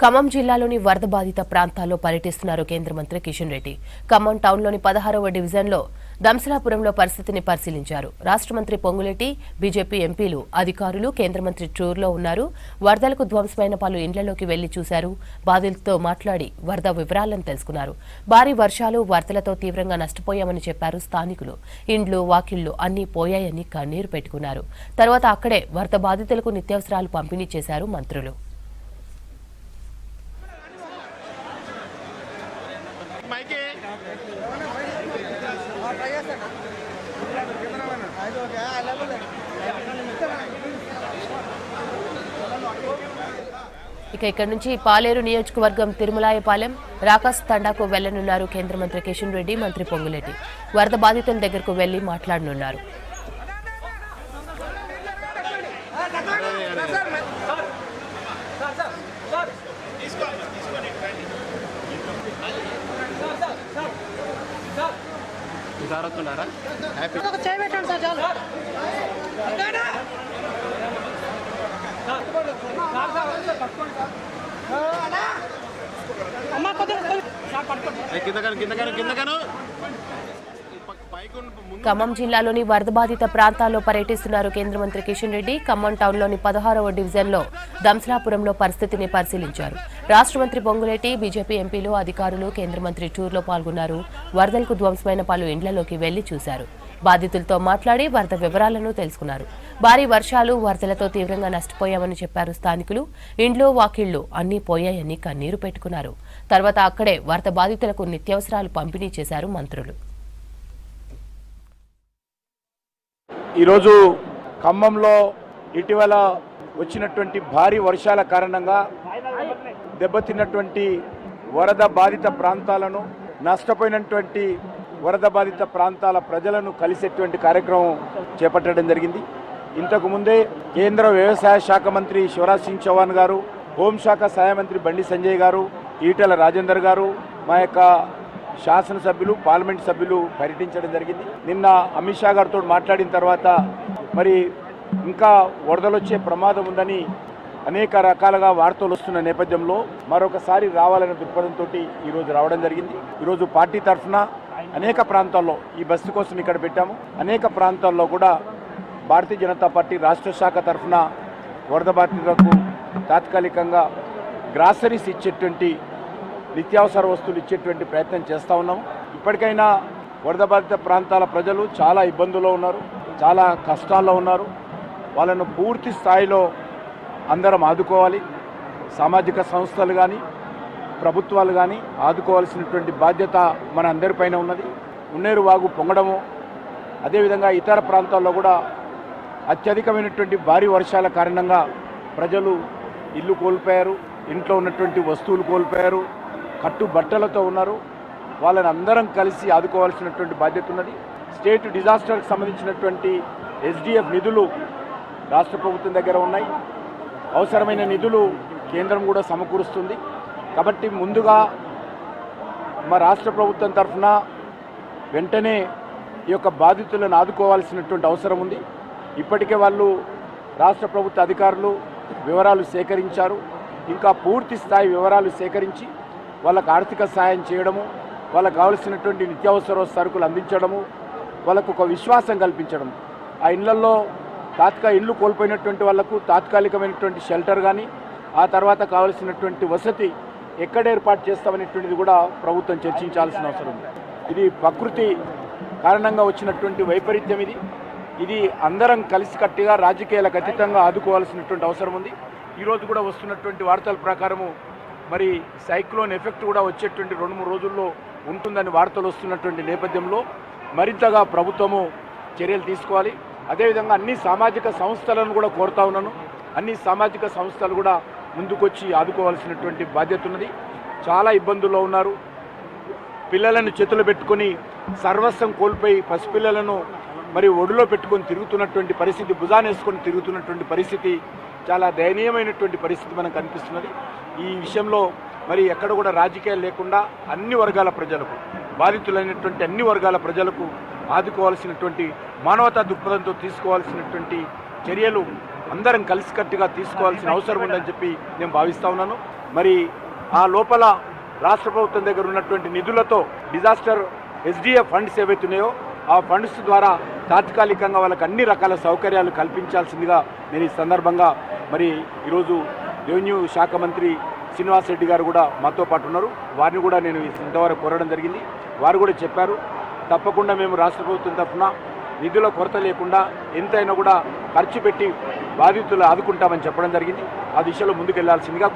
ఖమ్మం జిల్లాలోని వరద బాధిత ప్రాంతాల్లో పర్యటిస్తున్నారు కేంద్ర మంత్రి కిషన్ రెడ్డి. ఖమ్మం టౌన్లోని 16వ డివిజన్లో దంసలాపురంలో పరిస్థితిని పరిశీలించారు. రాష్ట్ర మంత్రి పొంగులేటి, బీజేపీ ఎంపీలు, అధికారులు కేంద్ర మంత్రి టూర్లో ఉన్నారు. వరదలకు ధ్వంసమైన పలు ఇండ్లలోకి వెళ్లి చూశారు. బాధితులతో మాట్లాడి వరద వివరాలను తెలుసుకున్నారు. భారీ వర్షాలు, వరదలతో తీవ్రంగా నష్టపోయామని చెప్పారు స్థానికులు. ఇండ్లు, వాకిళ్లు అన్నీ పోయాయని కన్నీరు పెట్టుకున్నారు. తర్వాత అక్కడే వరద బాధితులకు నిత్యావసరాలు పంపిణీ చేశారు మంత్రులు. ఇక ఇక్కడి నుంచి పాలేరు నియోజకవర్గం తిరుమలాయపాలెం, రాకాస్ తండాకు వెళ్లనున్నారు కేంద్ర మంత్రి కిషన్ రెడ్డి, మంత్రి పొంగులేటి. వరద బాధితుల దగ్గరకు వెళ్లి మాట్లాడనున్నారు. ఖమ్మం జిల్లాలోని వరద బాధిత ప్రాంతాల్లో పర్యటిస్తున్నారు కేంద్ర మంత్రి కిషన్ రెడ్డి. ఖమ్మం టౌన్లోని 16వ డివిజన్లో దంసలాపురంలో పరిస్థితిని పరిశీలించారు. రాష్ట్ర మంత్రి పొంగులేటి, బీజేపీ ఎంపీలు, అధికారులు కేంద్ర మంత్రి టూర్లో పాల్గొన్నారు. వరదలకు ధ్వంసమైన పలు ఇండ్లలోకి వెళ్లి చూశారు. బాధితులతో మాట్లాడి వరద వివరాలను తెలుసుకున్నారు. భారీ వర్షాలు, వరదలతో తీవ్రంగా నష్టపోయామని చెప్పారు స్థానికులు. ఇండ్లు, వాకిళ్లు అన్నీ పోయాయని కన్నీరు పెట్టుకున్నారు. తర్వాత అక్కడే వరద బాధితులకు నిత్యావసరాలు పంపిణీ చేశారు మంత్రులు. ఈరోజు ఖమ్మంలో ఇటీవల వచ్చినటువంటి భారీ వర్షాల కారణంగా దెబ్బతిన్నటువంటి వరద బాధిత ప్రాంతాలను, నష్టపోయినటువంటి వరద బాధిత ప్రాంతాల ప్రజలను కలిసేటువంటి కార్యక్రమం చేపట్టడం జరిగింది. ఇంతకు ముందే కేంద్ర వ్యవసాయ శాఖ మంత్రి శివరాజ్ సింగ్ చౌహాన్ గారు, హోంశాఖ సహాయ మంత్రి బండి సంజయ్ గారు, ఈటెల రాజేందర్ గారు, మా యొక్క శాసనసభ్యులు, పార్లమెంట్ సభ్యులు పర్యటించడం జరిగింది. నిన్న అమిత్ షా గారితో మాట్లాడిన తర్వాత మరి ఇంకా వరదలు వచ్చే ప్రమాదం ఉందని అనేక రకాలుగా వార్తలు వస్తున్న నేపథ్యంలో మరొకసారి రావాలనే దృక్పథంతో ఈరోజు రావడం జరిగింది. ఈరోజు పార్టీ తరఫున అనేక ప్రాంతాల్లో ఈ బస్సు కోసం ఇక్కడ పెట్టాము. అనేక ప్రాంతాల్లో కూడా భారతీయ జనతా పార్టీ రాష్ట్ర శాఖ తరఫున వరద బాధితులకు తాత్కాలికంగా గ్రాసరీస్ ఇచ్చేటువంటి, నిత్యావసర వస్తువులు ఇచ్చేటువంటి ప్రయత్నం చేస్తూ ఉన్నాము. ఇప్పటికైనా వరద బాధిత ప్రాంతాల ప్రజలు చాలా ఇబ్బందుల్లో ఉన్నారు, చాలా కష్టాల్లో ఉన్నారు. వాళ్ళను పూర్తి స్థాయిలో అందరం ఆదుకోవాలి. సామాజిక సంస్థలు కానీ, ప్రభుత్వాలు కానీ ఆదుకోవాల్సినటువంటి బాధ్యత మన అందరిపైన ఉన్నది. ఉన్నేరు వాగు పొంగడము, అదేవిధంగా ఇతర ప్రాంతాల్లో కూడా అత్యధికమైనటువంటి భారీ వర్షాల కారణంగా ప్రజలు ఇల్లు కోల్పోయారు, ఇంట్లో ఉన్నటువంటి వస్తువులు కోల్పోయారు, కట్టు బట్టలతో ఉన్నారు. వాళ్ళని అందరం కలిసి ఆదుకోవాల్సినటువంటి బాధ్యత ఉన్నది. స్టేట్ డిజాస్టర్కి సంబంధించినటువంటి ఎస్డిఎఫ్ నిధులు రాష్ట్ర ప్రభుత్వం దగ్గర ఉన్నాయి. అవసరమైన నిధులు కేంద్రం కూడా సమకూరుస్తుంది. కాబట్టి ముందుగా మా రాష్ట్ర ప్రభుత్వం తరఫున వెంటనే ఈ యొక్క బాధితులను ఆదుకోవాల్సినటువంటి అవసరం ఉంది. ఇప్పటికే వాళ్ళు రాష్ట్ర ప్రభుత్వ అధికారులు వివరాలు సేకరించారు. ఇంకా పూర్తి స్థాయి వివరాలు సేకరించి వాళ్ళకు ఆర్థిక సహాయం చేయడము, వాళ్ళకు కావలసినటువంటి నిత్యావసర సరుకులు అందించడము, వాళ్ళకు ఒక విశ్వాసం కల్పించడం, ఆ ఇళ్లలో ఇల్లు కోల్పోయినటువంటి వాళ్లకు తాత్కాలికమైనటువంటి షెల్టర్ కానీ, ఆ తర్వాత కావలసినటువంటి వసతి ఎక్కడ ఏర్పాటు చేస్తామనేటువంటిది కూడా ప్రభుత్వం చర్చించాల్సిన అవసరం ఉంది. ఇది ప్రకృతి కారణంగా వచ్చినటువంటి వైపరీత్యం. ఇది అందరం కలిసికట్టుగా రాజకీయాలకు అతీతంగా ఆదుకోవాల్సినటువంటి అవసరం ఉంది. ఈరోజు కూడా వస్తున్నటువంటి వార్తల ప్రకారము మరి సైక్లోన్ ఎఫెక్ట్ కూడా వచ్చేటువంటి 2-3 రోజుల్లో ఉంటుందని వార్తలు వస్తున్నటువంటి నేపథ్యంలో మరింతగా ప్రభుత్వము చర్యలు తీసుకోవాలి. అదేవిధంగా అన్ని సామాజిక సంస్థలను కూడా కోరుతా ఉన్నాను. అన్ని సామాజిక సంస్థలు కూడా ముందుకొచ్చి ఆదుకోవాల్సినటువంటి బాధ్యత ఉన్నది. చాలా ఇబ్బందుల్లో ఉన్నారు. పిల్లలను చేతులు పెట్టుకొని సర్వస్వం కోల్పోయి పసిపిల్లలను మరి ఒడిలో పెట్టుకొని తిరుగుతున్నటువంటి పరిస్థితి, భుజానేసుకొని తిరుగుతున్నటువంటి పరిస్థితి, చాలా దయనీయమైనటువంటి పరిస్థితి మనకు కనిపిస్తున్నది. ఈ విషయంలో మరి ఎక్కడ కూడా రాజకీయాలు లేకుండా అన్ని వర్గాల ప్రజలకు, బాధితులైనటువంటి అన్ని వర్గాల ప్రజలకు ఆదుకోవాల్సినటువంటి మానవతా దృక్పథంతో తీసుకోవాల్సినటువంటి చర్యలు అందరం కలిసికట్టుగా తీసుకోవాల్సిన అవసరం ఉందని చెప్పి నేను భావిస్తా ఉన్నాను. మరి ఆ లోపల రాష్ట్ర ప్రభుత్వం దగ్గర ఉన్నటువంటి నిధులతో డిజాస్టర్ ఎస్డిఎఫ్ ఫండ్స్ ఏవైతున్నాయో ఆ ఫండ్స్ ద్వారా తాత్కాలికంగా వాళ్ళకి అన్ని రకాల సౌకర్యాలు కల్పించాల్సిందిగా నేను ఈ సందర్భంగా మరి ఈరోజు రెవెన్యూ శాఖ మంత్రి శ్రీనివాస్ రెడ్డి గారు కూడా మాతో పాటు ఉన్నారు. వారిని కూడా నేను ఇంతవరకు కోరడం జరిగింది. వారు కూడా చెప్పారు తప్పకుండా మేము రాష్ట్ర ప్రభుత్వం తరఫున నిధుల కొరత లేకుండా ఎంతైనా కూడా ఖర్చు పెట్టి బాధితులు ఆదుకుంటామని చెప్పడం జరిగింది. ఆ దిశలో ముందుకెళ్లాల్సిందిగా